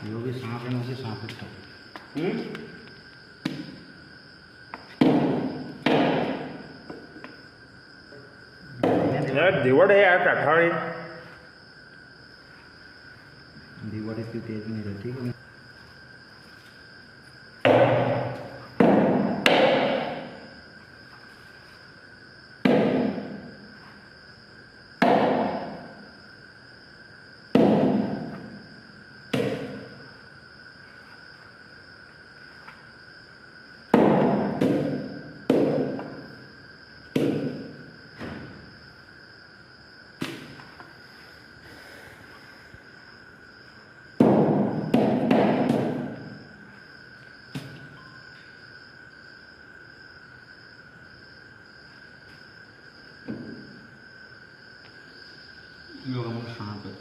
यो भी सांप है ना, उसे सांप है। यार दिवड है यार काठाळी दिवाड़ी इतनी तेज नहीं रहती कि सांप है।